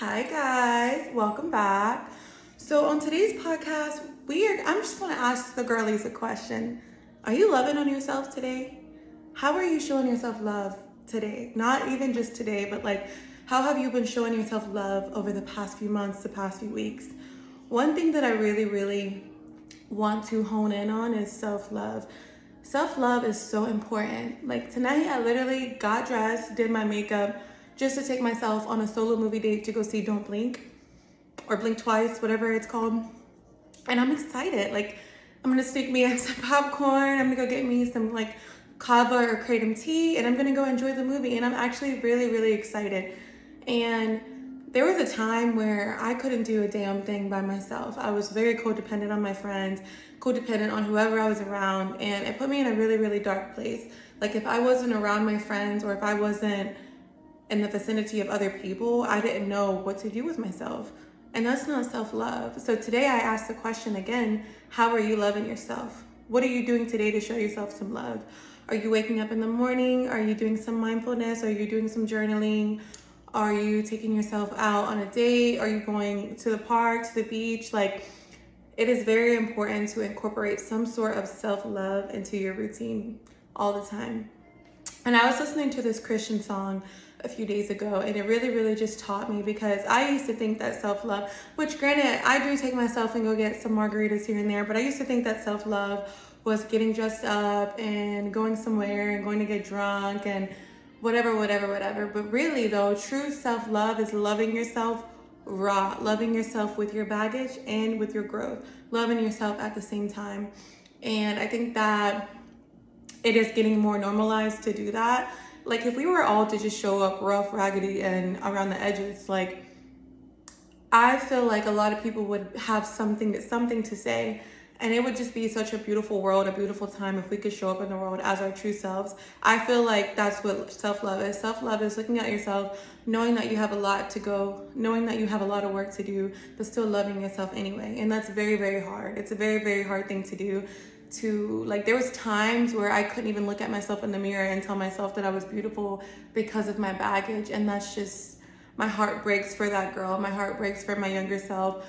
Hi guys, welcome back. So on today's podcast, I'm just want to ask the girlies a question. Are you loving on yourself today? How are you showing yourself love today? Not even just today, but like how have you been showing yourself love over the past few months, the past few weeks? One thing that I really want to hone in on is self-love. Self-love is so important. Like tonight I literally got dressed, did my makeup just to take myself on a solo movie date to go see Don't Blink or Blink Twice, whatever it's called. And I'm excited. Like I'm gonna sneak me some popcorn. I'm gonna go get me some like kava or kratom tea, and I'm gonna go enjoy the movie. And I'm actually really excited. And there was a time where I couldn't do a damn thing by myself. I was very codependent on my friends, codependent on whoever I was around, and it put me in a really dark place. Like if I wasn't around my friends or if I wasn't in the vicinity of other people, I didn't know what to do with myself. And that's not self-love. So today I asked the question again, how are you loving yourself? What are you doing today to show yourself some love? Are you waking up in the morning? Are you doing some mindfulness? Are you doing some journaling? Are you taking yourself out on a date? Are you going to the park, to the beach? Like, it is very important to incorporate some sort of self-love into your routine all the time. And I was listening to this Christian song a few days ago, and it really just taught me, because I used to think that self-love, which granted, I do take myself and go get some margaritas here and there, but I used to think that self-love was getting dressed up and going somewhere and going to get drunk and whatever. But really though, true self-love is loving yourself raw, loving yourself with your baggage and with your growth, loving yourself at the same time. And I think that it is getting more normalized to do that. Like if we were all to just show up rough, raggedy, and around the edges, like I feel like a lot of people would have something to say, and it would just be such a beautiful world, a beautiful time if we could show up in the world as our true selves. I feel like that's what self-love is. Self-love is looking at yourself, knowing that you have a lot to go, knowing that you have a lot of work to do, but still loving yourself anyway. And that's very hard. It's a very hard thing to do. There was times where I couldn't even look at myself in the mirror and tell myself that I was beautiful because of my baggage. And that's just, my heart breaks for that girl. My heart breaks for my younger self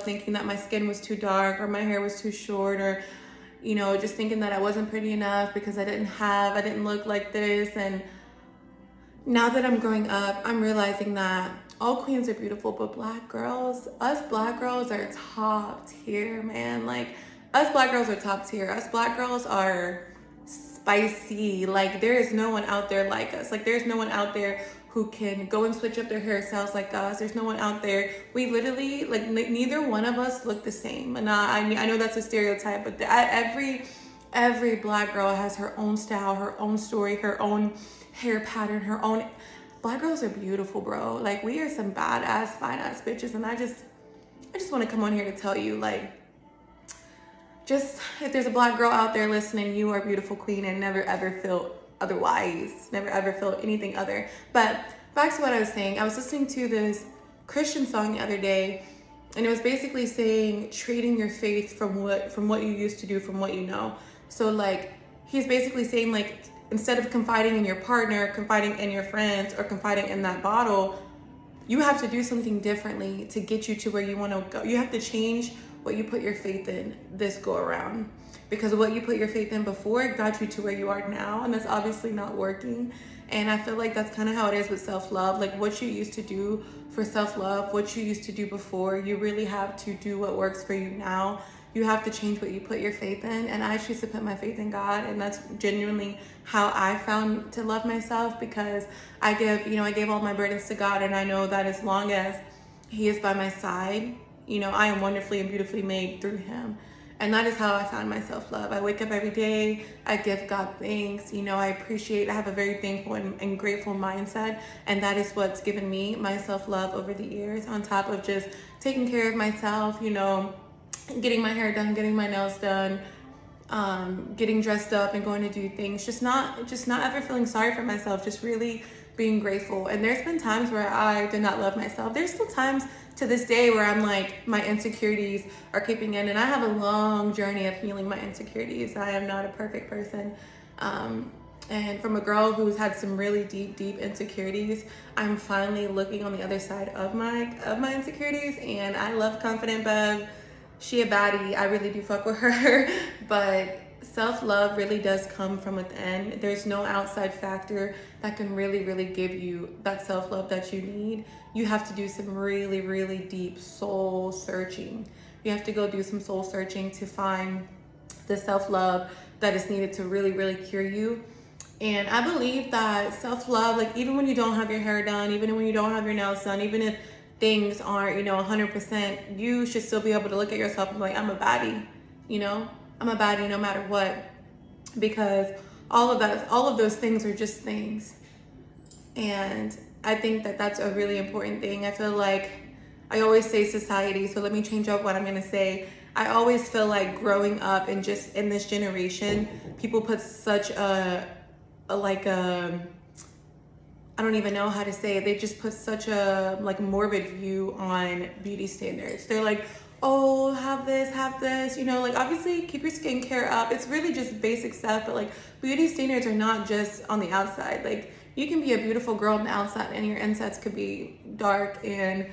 thinking that my skin was too dark or my hair was too short, or just thinking that I wasn't pretty enough because I didn't look like this. And now that I'm growing up, I'm realizing that all queens are beautiful, but us black girls are top tier, man. Like, us black girls are top tier. Us black girls are spicy. Like, there is no one out there like us. Like, there's no one out there who can go and switch up their hairstyles like us. There's no one out there. We literally, like, neither one of us look the same. And I know that's a stereotype, but every black girl has her own style, her own story, her own hair pattern, her own. Black girls are beautiful, bro. Like, we are some badass, fine ass bitches. And I just want to come on here to tell you, like, just if there's a black girl out there listening, you are a beautiful queen, and never ever feel otherwise. Never ever feel anything other. But back to what I was saying. I was listening to this Christian song the other day, and it was basically saying trading your faith from what you used to do, from what you know. So like he's basically saying, like, instead of confiding in your partner, confiding in your friends, or confiding in that bottle, you have to do something differently to get you to where you want to go. You have to change what you put your faith in this go around, because what you put your faith in before got you to where you are now, and that's obviously not working. And I feel like that's kind of how it is with self-love. Like, what you used to do for self-love, what you used to do before, you really have to do what works for you now. You have to change what you put your faith in. And I choose to put my faith in God, and that's genuinely how I found to love myself, because I gave all my burdens to God, and I know that as long as He is by my side, I am wonderfully and beautifully made through Him. And that is how I found my self-love. I wake up every day, I give God thanks, I have a very thankful and grateful mindset, and that is what's given me my self-love over the years, on top of just taking care of myself, getting my hair done, getting my nails done, getting dressed up and going to do things, just not ever feeling sorry for myself, just really being grateful. And there's been times where I did not love myself. There's still times to this day where I'm like, my insecurities are keeping in, and I have a long journey of healing my insecurities. I am not a perfect person. And from a girl who's had some really deep insecurities, I'm finally looking on the other side of my insecurities. And I love Confident Bev. She a baddie. I really do fuck with her. But self-love really does come from within. There's no outside factor that can really give you that self-love that you need. You have to do some really deep soul searching. You have to go do some soul searching to find the self-love that is needed to really cure you. And I believe that self-love, like even when you don't have your hair done, even when you don't have your nails done, even if things aren't, 100%, you should still be able to look at yourself and be like, I'm a baddie, I'm a baddie no matter what. Because all of those things are just things. And I think that that's a really important thing. I feel like I always say society, so let me change up what I'm gonna say. I always feel like growing up and just in this generation, people put such I don't even know how to say it. They just put such a morbid view on beauty standards. They're like, oh, have this, obviously keep your skincare up. It's really just basic stuff, but beauty standards are not just on the outside. Like you can be a beautiful girl on the outside and your insides could be dark. And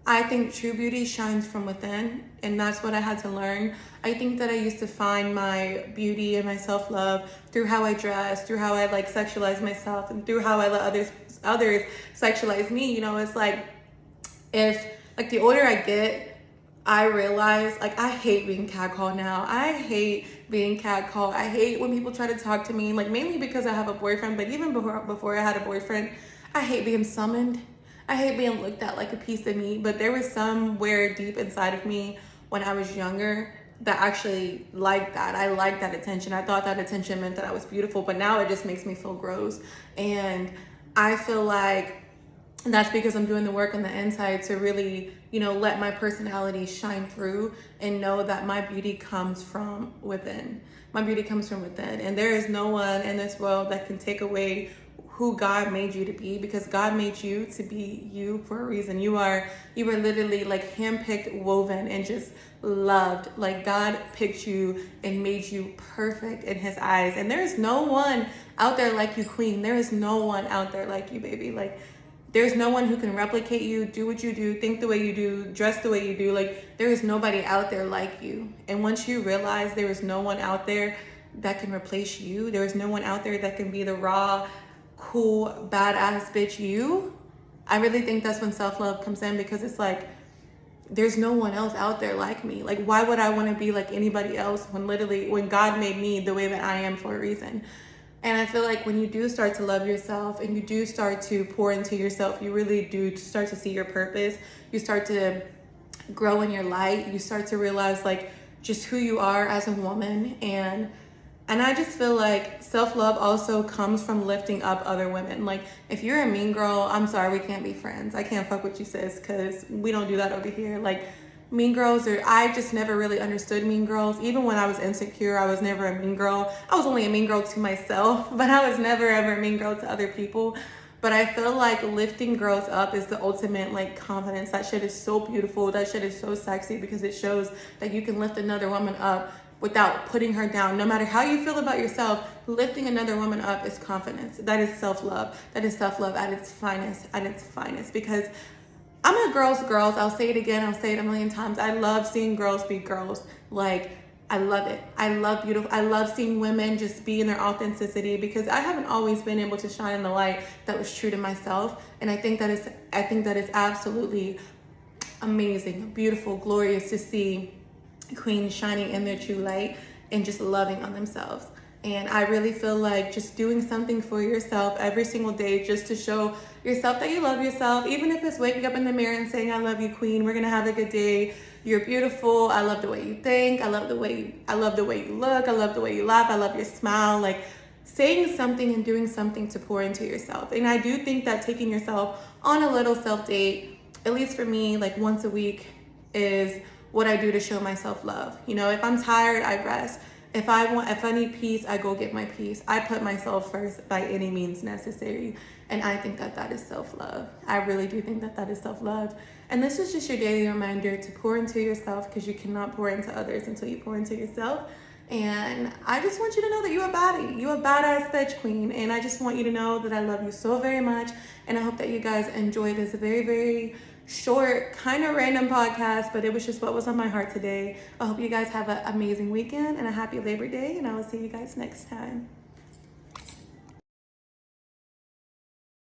I think true beauty shines from within, and that's what I had to learn. I think that I used to find my beauty and my self-love through how I dress, through how I sexualize myself, and through how I let others sexualize me. It's if the older I get, I realize I hate being catcalled now. I hate being catcalled. I hate when people try to talk to me, mainly because I have a boyfriend, but even before I had a boyfriend, I hate being summoned. I hate being looked at like a piece of meat, but there was somewhere deep inside of me when I was younger that actually liked that. I liked that attention. I thought that attention meant that I was beautiful, but now it just makes me feel gross. And I feel like that's because I'm doing the work on the inside to really, let my personality shine through and know that my beauty comes from within. My beauty comes from within. And there is no one in this world that can take away who God made you to be, because God made you to be you for a reason. You are literally handpicked, woven, and just loved. God picked you and made you perfect in his eyes. And there is no one out there like you, queen. There is no one out there like you, baby. There's no one who can replicate you, do what you do, think the way you do, dress the way you do. There is nobody out there like you. And once you realize there is no one out there that can replace you, there is no one out there that can be the raw, cool, badass bitch you, I really think that's when self-love comes in, because it's there's no one else out there like me. Why would I want to be like anybody else when God made me the way that I am for a reason? And I feel like when you do start to love yourself and you do start to pour into yourself, you really do start to see your purpose. You start to grow in your light. You start to realize just who you are as a woman. And I just feel like self-love also comes from lifting up other women. If you're a mean girl, I'm sorry, we can't be friends. I can't fuck with you, sis, because we don't do that over here. Mean girls I just never really understood mean girls. Even when I was insecure, I was never a mean girl. I was only a mean girl to myself, but I was never ever a mean girl to other people. But I feel like lifting girls up is the ultimate confidence. That shit is so beautiful. That shit is so sexy, because it shows that you can lift another woman up without putting her down. No matter how you feel about yourself, lifting another woman up is confidence. That is self-love. That is self-love at its finest, because I'm a girl's girls. I'll say it again. I'll say it a million times. I love seeing girls be girls. I love it. I love seeing women just be in their authenticity, because I haven't always been able to shine in the light that was true to myself. And I think that is absolutely amazing, beautiful, glorious to see queens shining in their true light and just loving on themselves. And I really feel like just doing something for yourself every single day, just to show yourself that you love yourself, even if it's waking up in the mirror and saying, I love you, queen, we're gonna have a good day, you're beautiful, I love the way you think, I love the way you look, I love the way you laugh, I love your smile. Saying something and doing something to pour into yourself. And I do think that taking yourself on a little self-date, at least for me, once a week, is what I do to show myself love. If I'm tired, I rest. If I need peace, I go get my peace. I put myself first by any means necessary. And I think that that is self-love. I really do think that that is self-love. And this is just your daily reminder to pour into yourself, because you cannot pour into others until you pour into yourself. And I just want you to know that you're a baddie. You're a badass veg queen. And I just want you to know that I love you so very much. And I hope that you guys enjoy this very, very short, kind of random podcast, but it was just what was on my heart today. I hope you guys have an amazing weekend and a happy Labor Day. And I will see you guys next time.